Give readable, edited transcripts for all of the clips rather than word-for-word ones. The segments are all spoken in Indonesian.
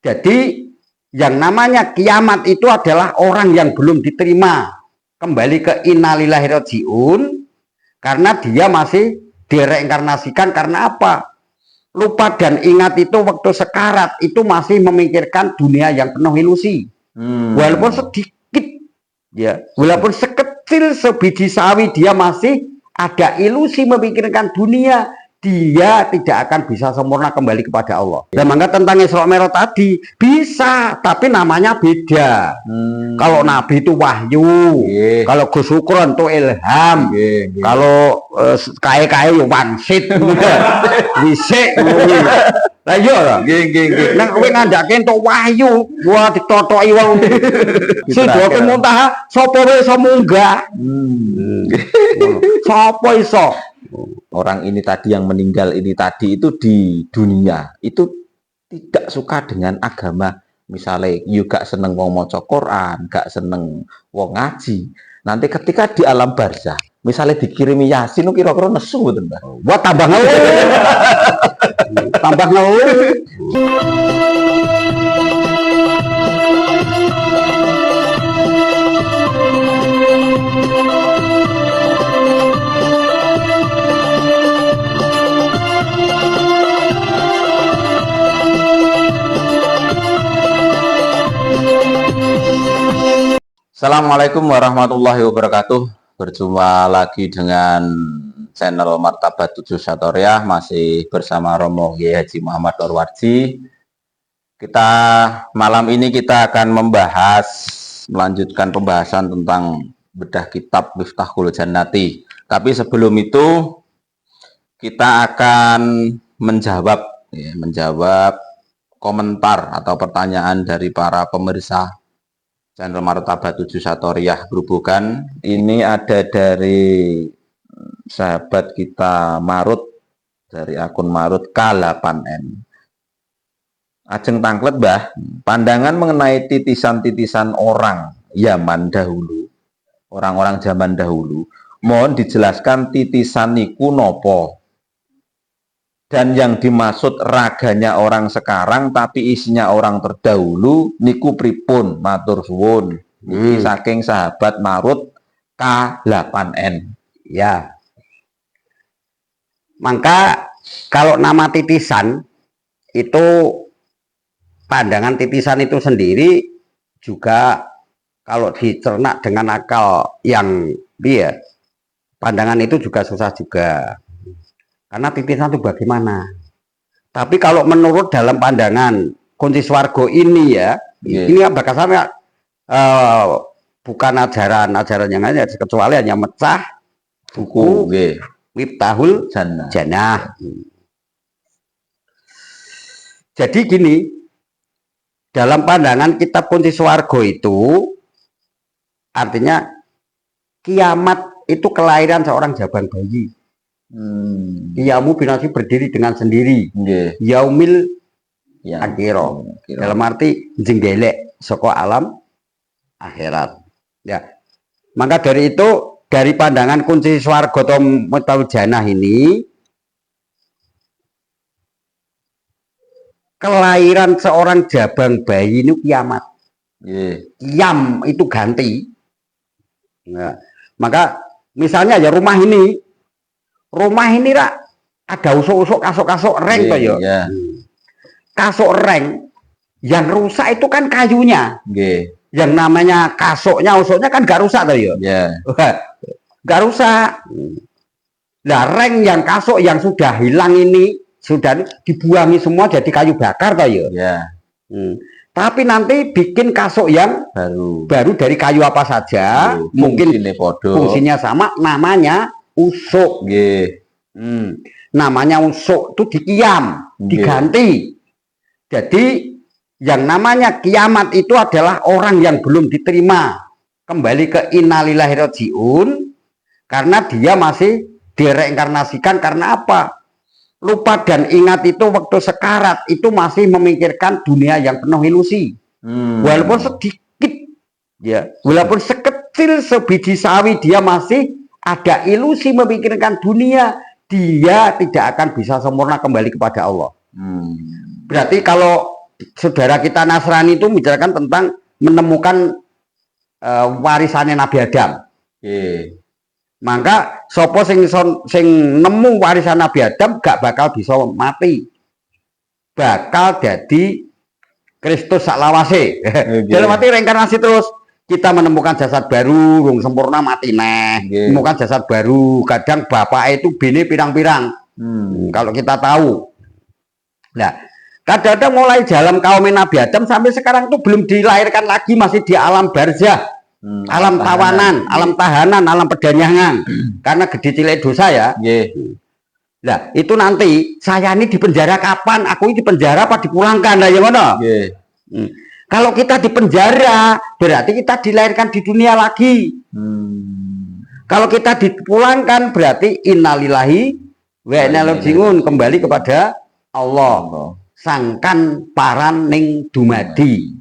Jadi yang namanya kiamat itu adalah orang yang belum diterima kembali ke innalillahi rajiun, karena dia masih direinkarnasikan. Karena apa? Lupa dan ingat itu waktu sekarat itu masih memikirkan dunia yang penuh ilusi. Walaupun sedikit, ya, walaupun sekecil sebiji sawi, dia masih ada ilusi memikirkan dunia. Dia tidak akan bisa sempurna kembali kepada Allah. Dan maka tentang Isra Mi'raj tadi bisa, tapi namanya beda. Kalau Nabi itu wahyu, kalau Gus Syukron itu ilham, kalau kae-kae wangsit, wisik. Lah iya lah. Nek kowe ngandake entuk wahyu, wah ditotoki wong. Sidratul Muntaha sapa wae iso munggah. Sapa iso? Orang ini tadi yang meninggal ini tadi itu di dunia itu tidak suka dengan agama, misalnya juga seneng wong maca Quran, gak seneng wong ngaji. Nanti ketika di alam barzah, misalnya dikirimi Yasin, kira-kira nesu betul Mbak? Wah tambah ngeluh. Tambah ngeluh. Assalamualaikum warahmatullahi wabarakatuh. Berjumpa lagi dengan channel Martabat 7 Satoriah, masih bersama Romo Kiai Haji Muhammad Nurwarji. Malam ini kita akan melanjutkan pembahasan tentang bedah kitab Miftahul Jannati. Tapi sebelum itu kita akan menjawab komentar atau pertanyaan dari para pemirsa channel Martabat 7 Satoriah Grobogan. Ini ada dari sahabat kita Marut, dari akun Marut K8N. Ajeng tangklet Mbah, pandangan mengenai titisan-titisan orang zaman dahulu, orang-orang zaman dahulu, mohon dijelaskan titisan niku nopo, dan yang dimaksud raganya orang sekarang tapi isinya orang terdahulu niku pripun, matur suwun. Ini saking sahabat Marut K8N. Ya. Maka kalau nama titisan itu, pandangan titisan itu sendiri juga kalau dicerna dengan akal yang dia, pandangan itu juga susah juga. Karena titisan itu bagaimana? Tapi kalau menurut dalam pandangan kunci swargo ini ya, ini bakasannya bukan ajaran yang hanya kecuali hanya mecah buku Miftahul Jannah. Jadi gini, dalam pandangan kitab kunci swargo itu artinya kiamat itu kelahiran seorang jabang bayi. Yamu binasi berdiri dengan sendiri. Yaumil akhiro, dalam arti jenggelek soko alam akhirat. Ya, maka dari itu, dari pandangan kunci swarga atau Miftahul Jannah ini, kelahiran seorang jabang bayi ini kiamat. Kiam itu ganti. Nah, maka misalnya ya rumah ini rak ada usuk-usuk, kasuk-kasuk reng toh ya. Kasuk reng yang rusak itu kan kayunya. Yang namanya kasuknya, usuknya kan gak rusak toh ya. Gak rusak. Nah, reng yang kasuk yang sudah hilang ini sudah dibuangi semua jadi kayu bakar toh ya. Tapi nanti bikin kasuk yang baru dari kayu apa saja, mungkin fungsinya sama, namanya usuk. Namanya usuk itu dikiam, diganti. Jadi yang namanya kiamat itu adalah orang yang belum diterima kembali ke innalillahi rajiun, karena dia masih direinkarnasikan. Karena apa? Lupa dan ingat itu waktu sekarat itu masih memikirkan dunia yang penuh ilusi. Walaupun sedikit, ya, walaupun sekecil sebiji sawi, dia masih ada ilusi memikirkan dunia. Dia tidak akan bisa sempurna kembali kepada Allah. Berarti kalau saudara kita Nasrani itu membicarakan tentang menemukan warisannya Nabi Adam. Maka sopo sing nemu warisan Nabi Adam gak bakal bisa mati, bakal jadi Kristus saklawase. Dalam arti reinkarnasi terus. Kita menemukan jasad baru, wong sempurna mati neh. Menemukan jasad baru, kadang bapak itu bini pirang-pirang. Kalau kita tahu. Nah, kadang-kadang mulai dalam kaum Nabi Adam sampai sekarang itu belum dilahirkan lagi, masih di alam barzah, alam tawanan, alam tahanan, alam pedanyangan. Karena gede cilik dosa ya. Nah, itu nanti saya ini di penjara kapan? Aku ini di penjara apa dipulangkan? Lah ya mana? Kalau kita di penjara, berarti kita dilahirkan di dunia lagi. Kalau kita dipulangkan, berarti innalillahi wa inna ilaihi raji'un, kembali kepada Allah. Sangkan paran ning dumadi.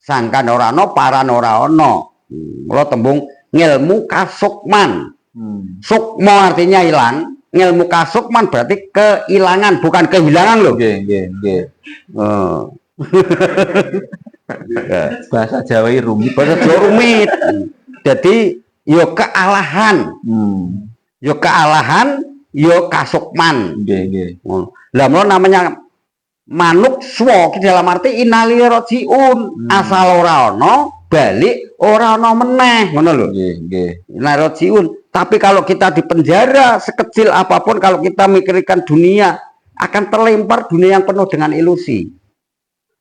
Sangkan ora ono, paran ora ono. Kalau tembung ngilmu kasukman. Sukmo artinya hilang. Ngilmu kasukman berarti kehilangan, bukan kehilangan loh. Bahasa Jawa rumit. Bahasa Jawa rumit. Jadi yo kealahan. Yo kealahan, yo kasukman. Lah namanya manuk swa ki dalam arti inali rojiun, asal ora ono balik ora ono meneh, ngono lho. Inali rojiun. Tapi kalau kita di penjara sekecil apapun, kalau kita mikirkan dunia, akan terlempar dunia yang penuh dengan ilusi.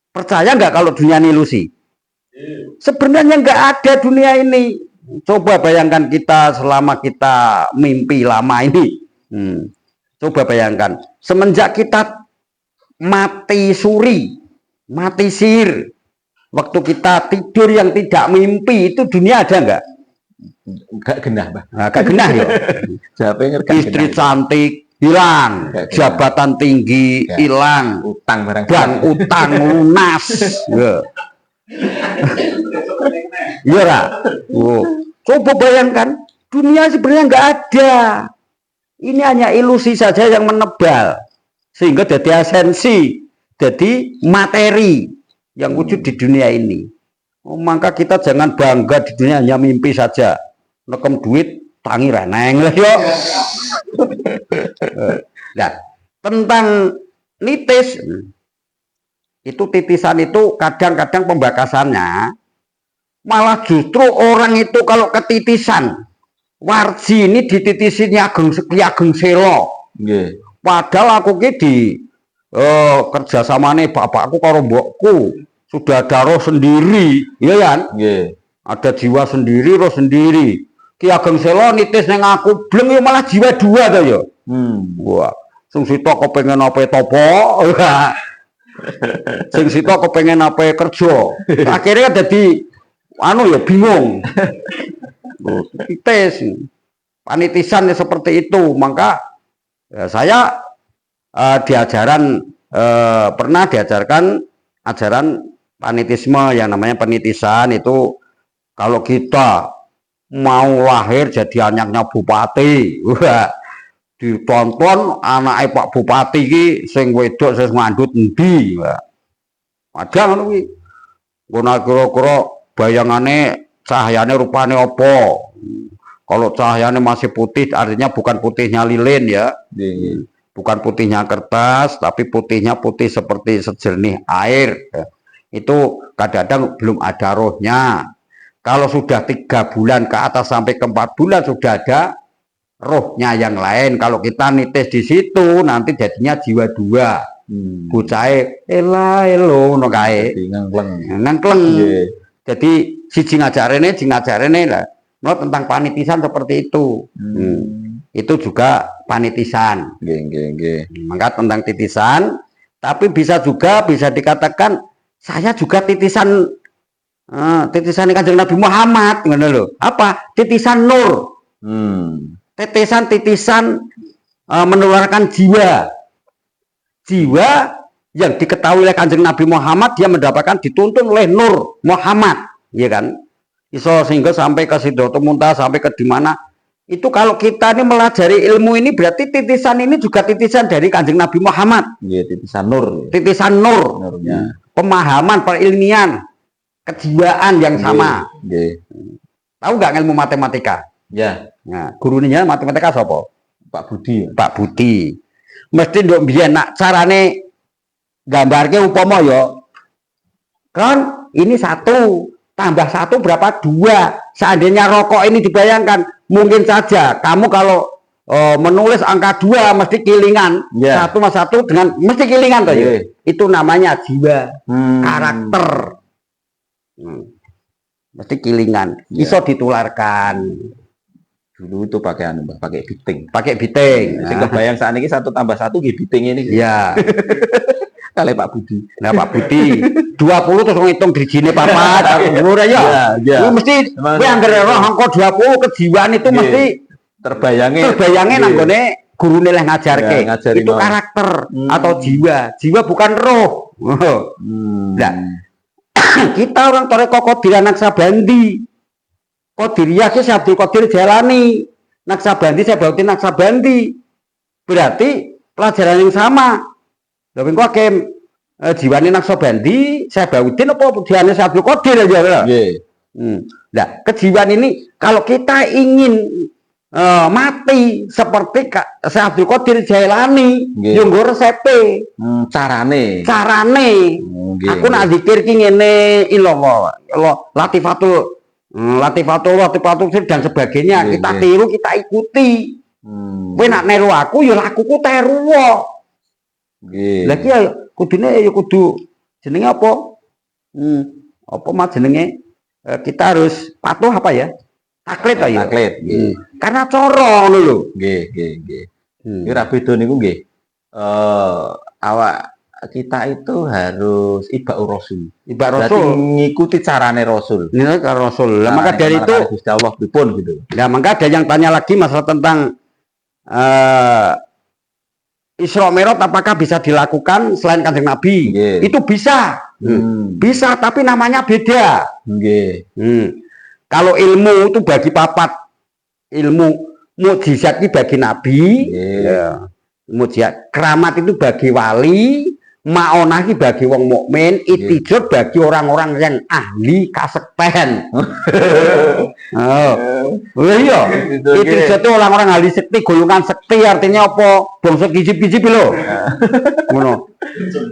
Percaya nggak kalau dunia ini ilusi? Sebenarnya nggak ada dunia ini. Coba bayangkan kita selama kita mimpi lama ini. Coba bayangkan, semenjak kita mati suri, mati sihir, waktu kita tidur yang tidak mimpi, itu dunia ada nggak? Gak genah, Bah. Nah, gak genah ya. Istri cantik hilang, jabatan tinggi hilang, utang barang, dan utang lunas. Iya lah. Coba bayangkan, dunia sebenarnya nggak ada. Ini hanya ilusi saja yang menebal, sehingga jadi esensi, jadi materi yang wujud di dunia ini. Maka kita jangan bangga di dunia hanya mimpi saja. Nekem duit, tangi reneng lah yo. Nah, tentang nitis, itu titisan itu kadang-kadang pembakasannya malah justru orang itu kalau ketitisan, warji ini dititisi Ki Ageng Selo. Padahal aku ki di kerjasamane bapakku karo mbokku sudah ada roh sendiri, iya kan? Ada jiwa sendiri, roh sendiri. Ki Ageng Selo nitis neng aku, bleng yo malah jiwa dua to yo. Wah, sing sita kepengen apa topo, sing sita kepengen apa kerja. Akhirnya jadi anu ya bingung. Nitis, panitisan seperti itu. Maka ya, saya pernah diajarkan ajaran panitisme yang namanya penitisan itu. Kalau kita mau lahir jadi anaknya bupati, ditonton anak Pak Bupati ki sing wedok sing ngandut endi, ada ngono kuwi. Ngono kira-kira bayangane cahayane rupane apa? Kalau cahayane masih putih artinya bukan putihnya lilin ya. Bukan putihnya kertas, tapi putihnya putih seperti sejernih air. Itu kadang-kadang belum ada rohnya. Kalau sudah 3 bulan ke atas sampai ke 4 bulan sudah ada rohnya yang lain. Kalau kita nitis di situ nanti jadinya jiwa dua. Bucahe elo no kae. Ngangkleng. Jadi siji ngajarene lah. No, tentang panitisan seperti itu. Itu juga panitisan. Maka tentang titisan, tapi bisa dikatakan saya juga titisan Kanjeng Nabi Muhammad, ngono lho. Apa? Titisan nur. Titisan menularkan jiwa. Jiwa yang diketahui oleh Kanjeng Nabi Muhammad, dia mendapatkan dituntun oleh nur Muhammad, ya kan? Iso sehingga sampai ke Sidratul Muntaha, sampai ke di mana. Itu kalau kita ini melajari ilmu ini berarti titisan ini juga titisan dari Kanjeng Nabi Muhammad. Iya, titisan nur. Titisan nur. Nurnya. pemahaman perilmian, kejiwaan yang sama. Nggih. Tahu nggak ilmu matematika? Ya, Nah, gurunya matematika sapa? Pak Budi. Pak Budi. Mesti nduk biyen nak carane gambarke upama ya. Kan ini 1 tambah 1 berapa? 2. Seandainya rokok ini dibayangkan, mungkin saja kamu kalau menulis angka 2 mesti kilingan. Ya. 1 mas 1 dengan mesti kilingan toh ya. Iya. Itu namanya jiwa, karakter. Mesti kilingan, Ya. iso ditularkan. Dulu itu pakai anu, Mbah, pakai biting. Pakai biting. Sing kebayang saat ini 1 tambah 1 nggih biting ini. Ya. Kali Pak Budi. Nah Pak Budi 20 terus ngitung dirijine papat ora ya. Ya. Kuwi mesti Emang- kowe anggere roh angka 20 kejiwaan itu Nggih. mesti Terbayangnya terbayangnya nang gone gurune leh ngajarke. Ya, ngajari Itu mau. karakter atau jiwa. Jiwa bukan roh. Nah, kita orang Toreko Qadir Naksabandi. Qadiriyah ki Syekh Abdul Qadir Jalani. Naksabandi saya bauti Naksabandi. Berarti pelajaran yang sama. Lha engko hakim jiwane Naksabandi, saya Baudin apa jiwane Syekh Abdul Qadir aja lho. Nggih. Nah, kejiwaan ini kalau kita ingin mati seperti Syekh Abdul Qadir Jailani, Nggih. yo nggo resepe, Carane. carane. Nggih, Aku nak zikir ki ngene ilallah, latifatul latifatul dan sebagainya. Nggih, Kita nggih. tiru, kita ikuti. Kowe nak niru aku ya lakuku teru wae. Nggih. Lah ki ya kudune ya kudu jenenge apa? Apa mah jenenge? Kita harus patuh apa ya? Taklid ta ya. Taklid, nggih. Karena coro ngono lho. Nggih, nggih, nggih. Iki ra beda niku nggih. Awak kita itu harus ibaur rasul. Ibarat Berarti Rasul. ngikuti carane rasul. Ini kan Rasul. Lah maka dari itu, Gusti Allah pripun gitu. nah maka ada yang tanya lagi masalah tentang Isra Mi'raj apakah bisa dilakukan selain Kanjeng Nabi? Nggih. Itu bisa. Bisa tapi namanya beda. Nggih. Kalau ilmu itu bagi papat. Ilmu mukjizat itu bagi Nabi. Nggih. Ya. Mukjizat keramat itu bagi wali, maonah itu bagi wong mukmin, itijud bagi orang-orang yang ahli kasekten. Oh. Iya. Itijud itu orang-orang ahli sekti, golongan sekti artinya apa? Bangsa gijib-gijib lho. Ngono.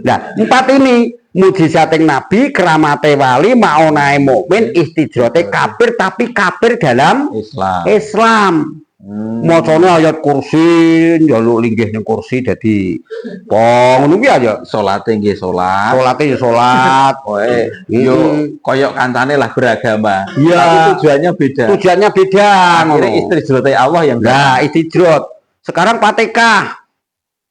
Nah, 4 ini mukjizate Nabi, keramate wali, maonahe mukmin, istijrote kafir tapi kafir dalam Islam. Islam. Macane ayat kursi, njaluk linggih ning kursi dadi pong ngono kuwi aja. Salate nggih salat. Salate ya salat. Oke, yo koyok kancane lah beragama. Iya. Tapi tujuannya beda. Tujuannya beda Akhirnya ngono. istri jrote Allah yang Nah, istijrot. Sekarang Fatihah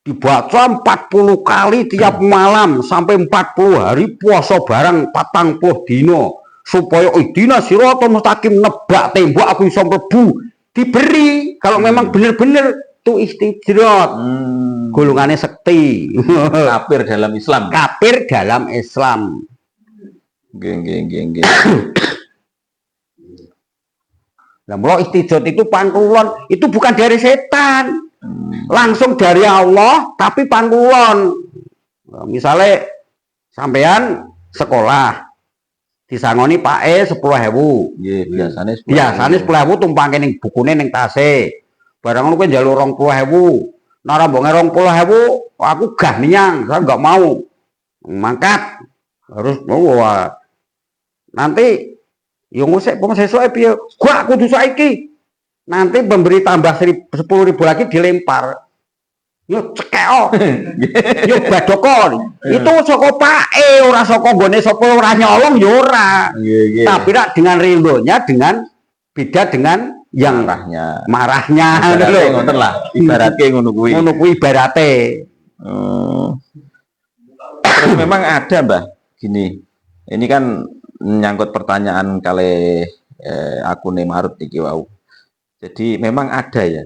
dibaca 40 kali tiap malam sampai 40 hari puasa barang 40 dino supaya idina siratal mustaqim nebak tembok aku iso mlebu. Diberi kalau memang benar-benar itu istijrot. Golongannya sekti. kafir dalam Islam. Kafir dalam Islam. Nggih, nggih, nggih, nggih. Nah, mulai istijrot itu pangkulon, itu bukan dari setan. Langsung dari Allah, tapi pangkulon. Nah, misalnya sampean sekolah disangoni Pak 10.000. Nggih, biasane Biasane 10.000 tumpangke ning bukune ning tase. Barang ngono kowe njaluk 20.000. Nah, rombonge 20.000, aku gah niang, saya enggak mau. Mangkat. Harus wah. Nanti yo ngusik pemesesoke piye? Gua kudu saiki. Nanti memberi tambah 10.000 lagi dilempar. Yo cekeo. Yo badokon. Itu saka pake ora saka nggone sapa ora nyolong yo ora. Nggih, nggih. Tapi rak dengan rindonya dengan beda dengan yang marahnya Ibaratnya ngoten lah. Ibaratnya ngono kuwi. ngono kuwi ibarate. Terus memang ada, Mbah. Gini. Ini kan menyangkut pertanyaan kali akune Marut iki wau. Jadi memang ada ya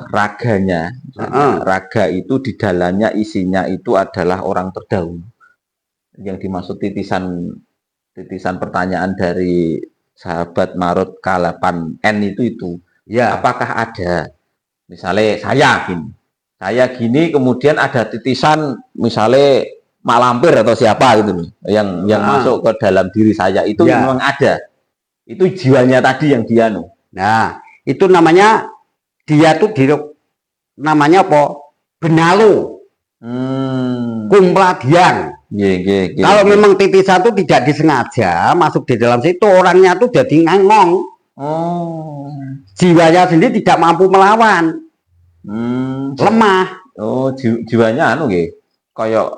raganya. Raga itu di dalamnya isinya itu adalah orang terdahulu. Yang dimaksud titisan pertanyaan dari sahabat Marut K8N itu. Ya. Apakah ada? Misalnya saya gini kemudian ada titisan misalnya mak lampir atau siapa gitu loh, yang masuk ke dalam diri saya itu Ya. memang ada. Itu jiwanya tadi yang dia Nah, itu namanya dia tuh namanya apa? Benalu, kumpladiang. Kalau memang titisan itu tidak disengaja masuk di dalam situ, orangnya tuh jadi ngangong. Oh. Jiwanya sendiri tidak mampu melawan, lemah. Oh, jiwanya nggih. Kayak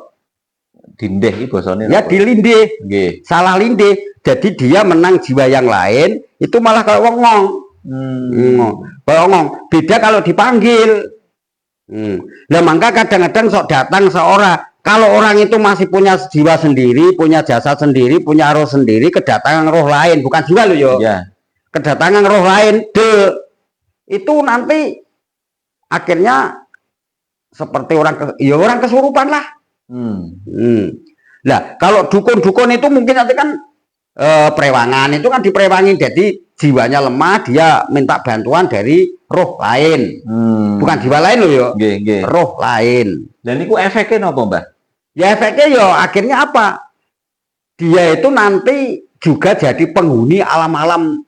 dindih iki basane. Ya dilindih, Nggih. salah lindih. Jadi dia menang jiwa yang lain, itu malah kayak wongong. Kayak wongong. Beda kalau dipanggil. Nah, maka kadang-kadang sok datang seorang. Kalau orang itu masih punya jiwa sendiri, punya jasa sendiri, punya roh sendiri, kedatangan roh lain, bukan jiwa loh yo. Ya. Kedatangan roh lain, itu nanti akhirnya seperti orang kesurupan lah. Nah, kalau dukun-dukun itu mungkin nanti kan prewangan itu kan diprewangi, jadi jiwanya lemah, dia minta bantuan dari roh lain, bukan jiwa lain loh yo, roh lain. Dan itu efeknya apa, Mbah? Ya efeknya yo akhirnya apa? Dia itu nanti juga jadi penghuni alam-alam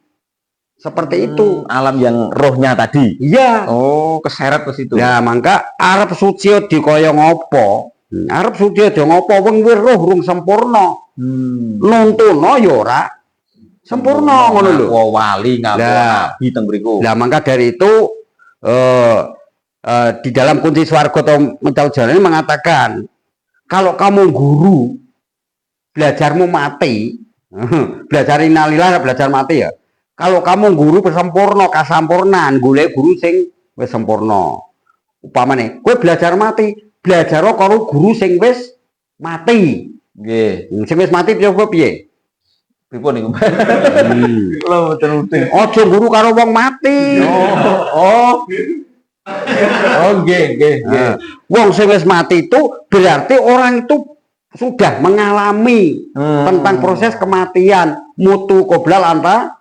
seperti itu. Alam yang rohnya tadi. Iya. Oh, keseret ke situ. Ya, maka arep suci dikaya ngopo? Arep suci aja ngopo wong roh rung sempurna. Nuntuno ya ora sempurna ngono lho. Wali ngaku nabi teng mriku. Lah maka dari itu di dalam kunci swarga atau mencau jalan ini mengatakan kalau kamu guru belajarmu mati, belajar innalillah belajar mati ya. Kalau kamu guru sempurna kasampurnaan, golek guru sing wis sempurna. Upamane kowe belajar mati, belajar karo guru sing wis mati. Nggih. Sing wis mati piye? Pripun niku? Lho mboten-mboten. Aja guru karo wong mati. Nggih. Wong sing wis mati itu berarti orang itu sudah mengalami tentang proses kematian, mutu qoblal anta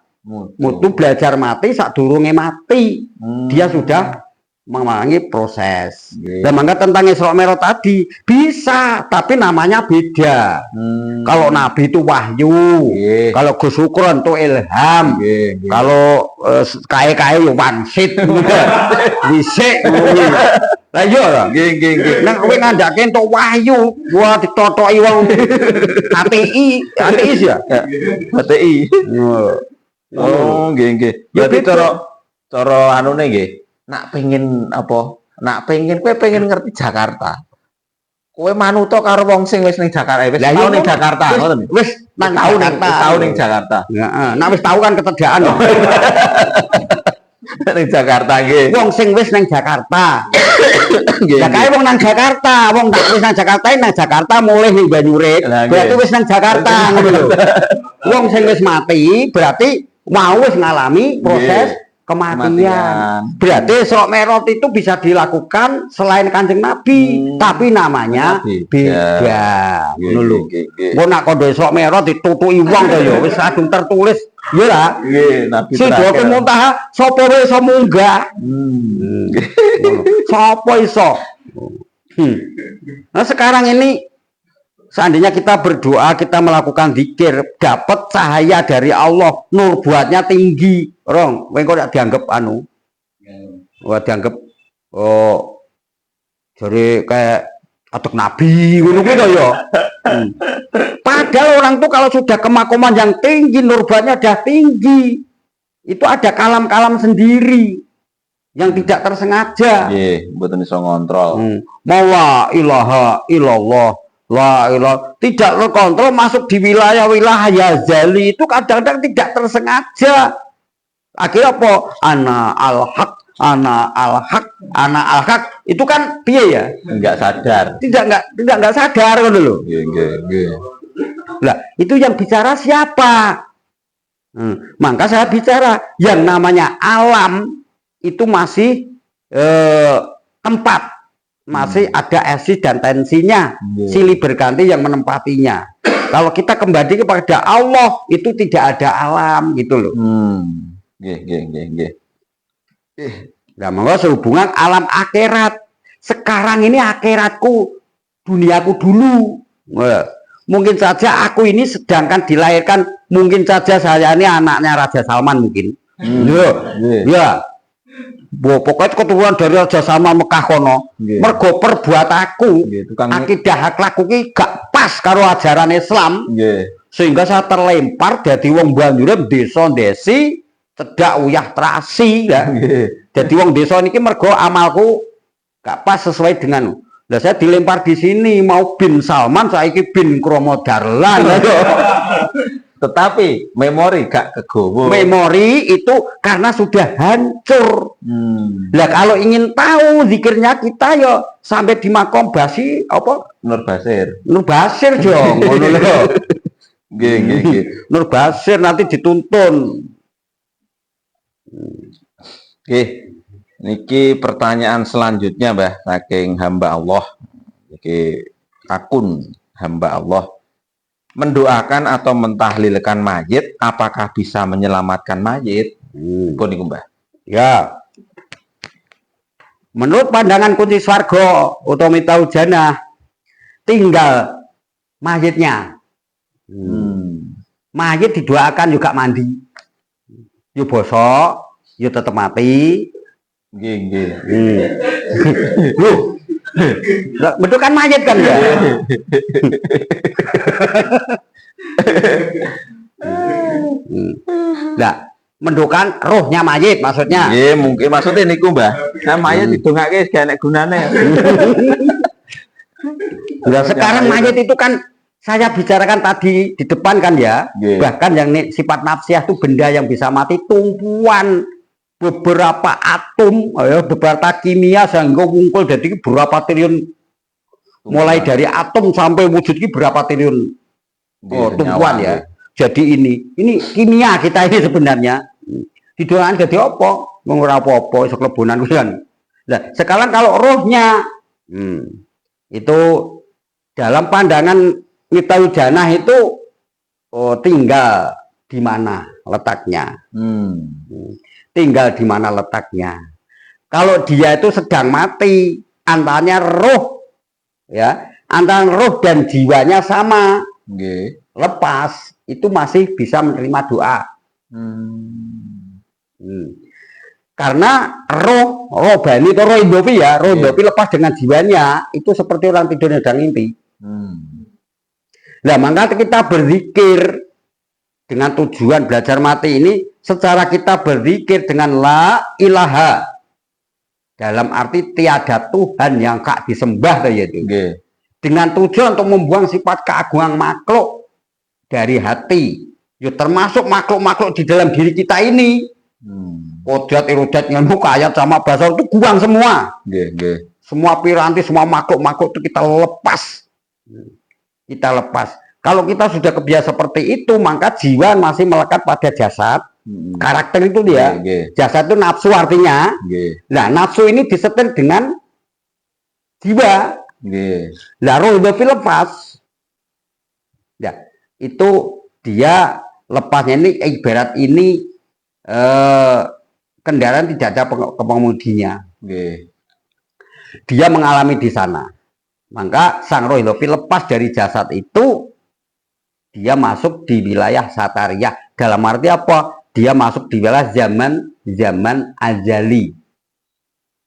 mutu belajar mati sadurunge mati. Dia sudah mengalami proses. Dan maka tentang Isra Mi'raj tadi bisa, tapi namanya beda. Kalau Nabi itu wahyu, kalau Gus Syukron itu ilham, kalau kae-kae wangsit, wisik. Lah iya lah. Nggih. Nek kowe ngandake entuk wahyu, gua ditotoki wong ATI ya. ATI. Oh, nggih. Berarti cara anune nggih. Nak pengen apa? Nak pengen kowe pengen ngerti Jakarta. Kowe manuto karo wong sing wis ning Jakarta, wis tau ning Jakarta, ngoten. Wis nang tau ning Jakarta. Heeh, nek wis tau kan ketedaan. Ning Jakarta nggih. Wong sing wis nang Jakarta. Ya kae wong nang Jakarta, wong tak wis nang Jakarta mulih ning Banyurit, berarti wis nang Jakarta ngono lho. Wong sing wis mati berarti mau wis ngalami proses kematian. Berarti Isra Mi'raj itu bisa dilakukan selain Kanjeng Nabi, tapi namanya beda. Ngono lho. Engko nak kondo Isra Mi'raj ditutuki wong to ya wis kadung tertulis ya ra. Nggih, Nabi Sidratul Muntaha sapa wae iso munggah. Sapa iso? Nah sekarang ini seandainya kita berdoa, kita melakukan zikir, dapat cahaya dari Allah, nur buatnya tinggi, orang, kok dianggap dianggap jadi kayak atuk nabi, gitu ya. Padahal orang tuh kalau sudah kemakoman yang tinggi, nur buatnya udah tinggi, itu ada kalam-kalam sendiri yang tidak tersengaja. Mboten iso ngontrol. La ilaha illallah. La ilah tidak terkontrol masuk di wilayah-wilayah yazali itu kadang-kadang tidak tersengaja. Akhirnya apa? Ana al-haq itu kan piye ya? Enggak sadar. Tidak sadar kan dulu. Nggih. Lah, itu yang bicara siapa? Maka saya bicara yang namanya alam itu masih tempat. Masih ada esis dan tensinya, silih berganti yang menempatinya. Kalau kita kembali kepada Allah, itu tidak ada alam gitu loh. Nggih. Nah, maka sehubungan alam akhirat. Sekarang ini akhiratku, duniaku dulu. Mungkin saja aku ini sedangkan dilahirkan, mungkin saja saya ini anaknya Raja Salman mungkin. Ya. Pokoknya keturunan dari Raja Salman Mekah kono. Mergo perbuataku, akidah akhlakku ki gak pas karo ajaran Islam. Sehingga saya terlempar dari wong Banjuran desa desi cedak uyah terasi ya. Jadi wong desa niki mergo amalku gak pas sesuai dengan. Lah saya dilempar di sini mau bin Salman, saiki bin Kromo Darlan. Tetapi memori gak kegowo. Memori itu karena sudah hancur. Lah kalau ingin tahu zikirnya kita yo sampai di makom basi apa? Nur Basir. Nur Basir jong, ngono lho. Nggih. Nur Basir nanti dituntun. Niki pertanyaan selanjutnya, Mbah, saking hamba Allah. Niki akun hamba Allah. Mendoakan atau mentahlilkan mayit, apakah bisa menyelamatkan mayit? Pun niku, Mbah. Ya. Menurut pandangan kunci swarga utawa Mitaujana, tinggal mayitnya. Mayit didoakan juga mandi. Yo bosok, yo tetap mati. Nggih. Loh. Betul kan mayit kan ya? Nah, mendoakan rohnya mayit maksudnya. Nggih, mungkin maksudnya niku, Mbah. Nah, mayit didongake gak enek gunane. Nah, sekarang mayit itu kan saya bicarakan tadi di depan kan ya. Bahkan yang sifat nafsiah itu benda yang bisa mati, tumpuan beberapa atom, beberapa kimia sehingga ngumpul jadi berapa triliun, mulai dari atom sampai wujud ini berapa triliun tumpuan ya. Jadi ini kimia kita ini sebenarnya didoakan jadi apa? Mengurang apa-apa sekelebunan kan. Nah, sekarang kalau rohnya itu dalam pandangan Mitaujana itu tinggal di mana letaknya. Tinggal di mana letaknya. Kalau dia itu sedang mati, antara roh ya, antara roh dan jiwanya sama, lepas, itu masih bisa menerima doa. Karena roh bani atau roh indopi ya, roh indopi lepas dengan jiwanya, itu seperti orang tidur sedang mimpi. Nah, maka kita berzikir dengan tujuan belajar mati ini, secara kita berzikir dengan la ilaha, dalam arti tiada Tuhan yang kak disembah yaitu. Dengan tujuan untuk membuang sifat keagungan makhluk dari hati, ya termasuk makhluk-makhluk di dalam diri kita ini. Kodrat, irodat, ilmu, ayat sama bahasa itu buang semua. Semua piranti, semua makhluk-makhluk itu kita lepas. Kita lepas. Kalau kita sudah kebiasa seperti itu, maka jiwa masih melekat pada jasad. Karakter itu dia. Jasad itu nafsu artinya. Nah, nafsu ini disetel dengan jiwa. Nah, roh itu lepas. Ya, itu dia lepasnya ini ibarat ini kendaraan tidak ada pengemudinya. Dia mengalami di sana. Maka sang roh itu lepas dari jasad itu, dia masuk di wilayah satariyah. Dalam arti apa? Dia masuk di wilayah zaman azali.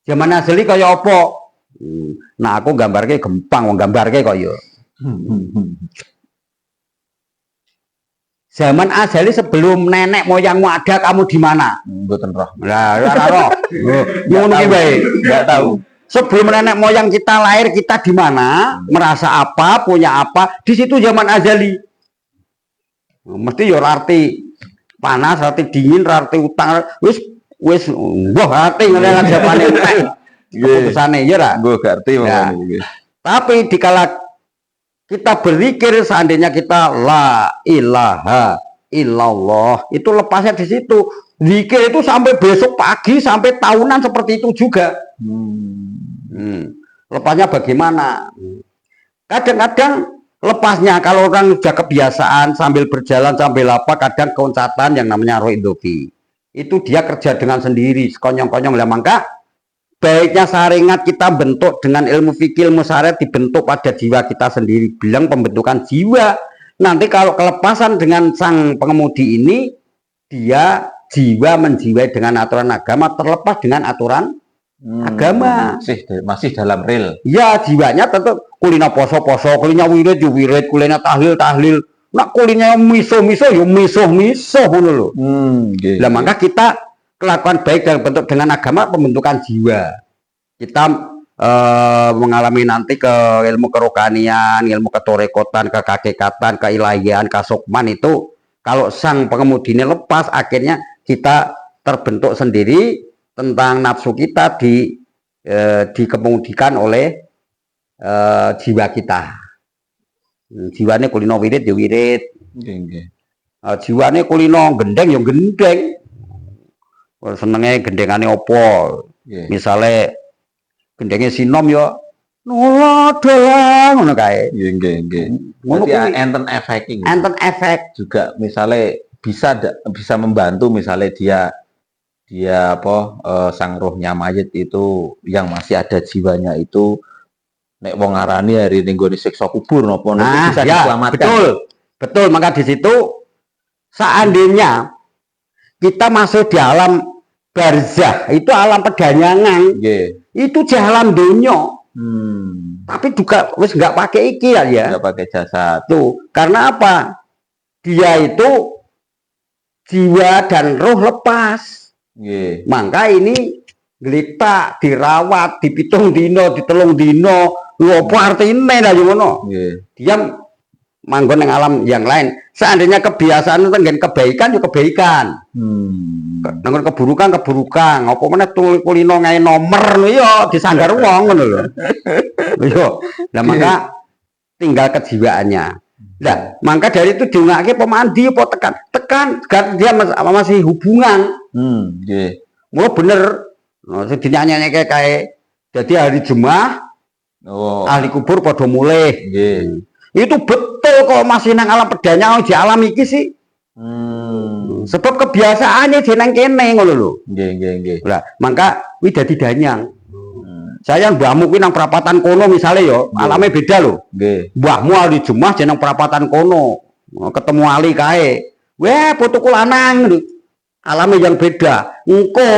Zaman azali kaya apa? Nah, aku gambarnya gempang, gambarnya kaya. Zaman azali sebelum nenek moyangmu ada, kamu di mana? Mboten roh. Lah, ora roh. Ngono ki wae, enggak tahu. Sebelum nenek moyang kita lahir, kita di mana? Merasa apa? Punya apa? Di situ zaman azali. Mesti yo arti panas, arti dingin, arti utang, wis mbah arti ngene japane entek. Keputusane ya ra? Nggo ngerti pokoknya. Tapi dikala kita berzikir, seandainya kita la ilaha illallah, itu lepasnya di situ. Zikir itu sampai besok pagi, sampai tahunan seperti itu juga. Lepasnya bagaimana? Kadang-kadang lepasnya kalau orang sudah kebiasaan sambil berjalan sambil apa, kadang keuncatan yang namanya roh indofi itu dia kerja dengan sendiri sekonyong-konyong lah. Maka baiknya syariat kita bentuk dengan ilmu fikih, ilmu syariat dibentuk pada jiwa kita sendiri. Bilang pembentukan jiwa. Nanti kalau kelepasan dengan sang pengemudi ini, dia jiwa menjiwai dengan aturan agama, terlepas dengan aturan agama. Masih dalam real. Ya, jiwanya tentu kulina poso-poso, kulina wirid yo wirid, kulina tahlil-tahlil. Nak kulina miso-miso yo miso-miso ngono lho. Lah maka kita kelakuan baik dalam bentuk dengan agama pembentukan jiwa. Kita mengalami nanti ke ilmu kerohanian, ilmu ketorekotan, kekakekatan, keilahian, kasukman itu kalau sang pengemudi ini lepas, akhirnya kita terbentuk sendiri tentang nafsu kita dikemudikan oleh jiwa kita. Jiwane kulino wirid ya wirid. Jiwane kulino gendeng ya gendeng. Senenge gendengane opo? Misale gendenge sinom ya nolo dolang ngono kae. Nggih. Berarti enten efek iki. Enten efek juga misalnya bisa membantu misalnya dia sang rohnya mayit itu yang masih ada jiwanya itu nek wong ngarani hari ning gone siksa kubur napa bisa diselamatkan. Betul. Maka di situ seandainya kita masuk di alam barzah, itu alam pedanyangan. Itu jalan dunia. Tapi juga wis nggak pakai iki ya. Nggak pakai jasa. Tuh, karena apa? Dia itu jiwa dan roh lepas. Maka ini gelitak, dirawat, dipitung dino, ditelung dino. Apa artinya lah ngono. Dia manggon yang alam yang lain. Seandainya kebiasaan itu ngen kebaikan ya kebaikan. Nanggon keburukan. Apa meneh kulino ngae nomor lho ya disanggar wong ngono lho. Yo. Lah maka tinggal kejiwaannya. Nah, maka dari itu diungake pemandi apa tekan dia masih hubungan. Nggih. Mula bener. Sing dinyanyi kayak jadi hari Jumat ahli kubur padha mulih. Itu betul kok masih nang alam pedanya di alam iki sih. Sebab kebiasaannya jeneng kene ngono lho. Nggih. Lah, maka kuwi dadi danyang. Saya mbahmu kuwi nang perapatan kono misale yo, alame beda lho. Nggih. Mbahmu ahli Jumat jeneng perapatan kono. Ketemu ali kae. Weh, putuku lanang lho. Alame yang beda. Engko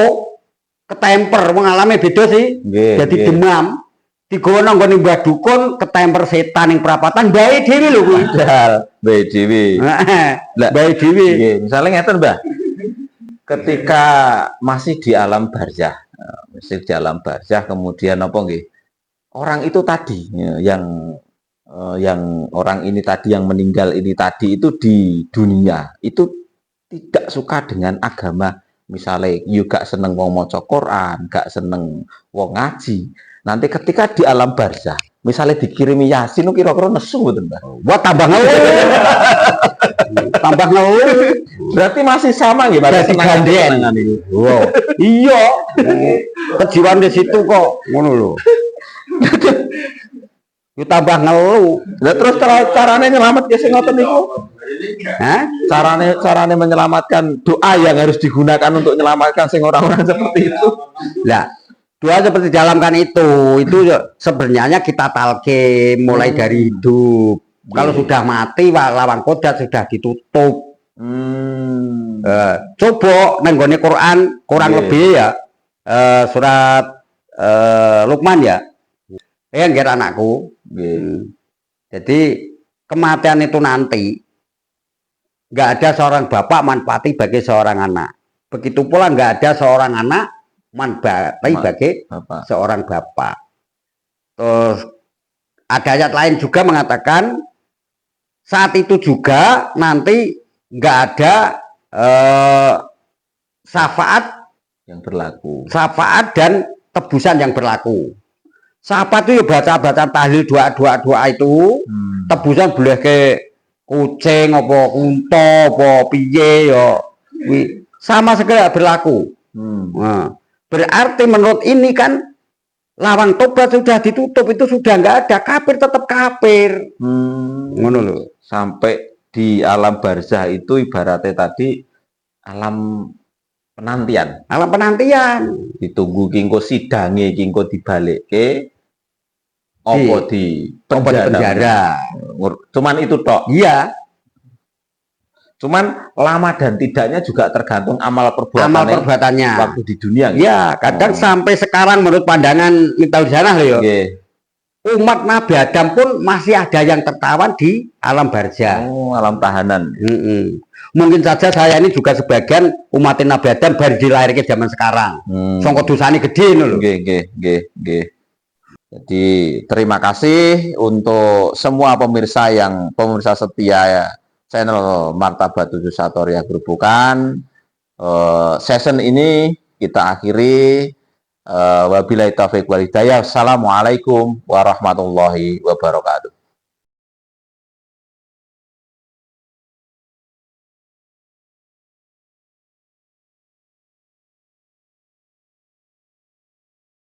ketemper wong alame beda sih. Jadi demam. Digowo nang nggone Mbah Dukun ketemper setan ning perapatan bae dhewe lho kuwi. Bae dhewe. Lah bae dhewe. Nggih, misale ngeten, Mbah. Ketika masih di alam barzah, kemudian apa nggih? Orang itu tadi yang orang ini tadi yang meninggal ini tadi itu di dunia itu tidak suka dengan agama. Misalnya gak seneng wong maca Quran, gak seneng wong ngaji. Nanti ketika di alam barzah, misalnya dikirimi Yasin, kira-kira nesu mboten, Mbah? Wah, tambah ngeluh. Berarti masih sama nggih, Pak? Gandengan itu. Wow. Iya. Kejiwaan di situ kok, ngono lho. Yo tambah ngeluh. Lah terus carane nyelamet sing ngoten niku? Hah? Carane menyelamatkan doa yang harus digunakan untuk menyelamatkan sing orang-orang seperti itu. Lah, doa seperti dalamkan itu sebenarnya kita talqin mulai dari hidup. Kalau sudah mati lawang kodat sudah ditutup. Coba nenggone Quran kurang lebih ya surat Luqman ya. Nggih anakku. Jadi kematian itu nanti nggak ada seorang bapak manfaati bagi seorang anak. Begitu pula nggak ada seorang anak manfaati bagi seorang bapak. Terus ada ayat lain juga mengatakan saat itu juga nanti nggak ada syafaat yang berlaku, syafaat dan tebusan yang berlaku. Syafaat itu ya baca tahlil doa itu, tebusan boleh ke kucing apa unta apa piye ya sama sekali berlaku. Nah, berarti menurut ini kan lawang tobat sudah ditutup, itu sudah nggak ada, kafir tetap kafir. Ngono lho. Sampai di alam barzah itu ibaratnya tadi alam penantian. Alam penantian. Ditunggu kingko sidange kingko dibalikke apa di Apa di penjara. Cuman itu tok. Iya. Cuman lama dan tidaknya juga tergantung amal perbuatannya waktu di dunia. Ya, kadang sampai sekarang menurut pandangan Miftahul Janah loh ya. Umat Nabi Adam pun masih ada yang tertawan di alam barzah. Oh, alam tahanan. Mungkin saja saya ini juga sebagian umat Nabi Adam baru dilahirkan zaman sekarang. Sangka dosane gede loh. Nggih. Jadi terima kasih untuk semua pemirsa setia ya, channel Martabat 7 Satoriah Grobogan. Session ini kita akhiri. Wabillahi taufiq wal hidayah. Assalamualaikum warahmatullahi wabarakatuh.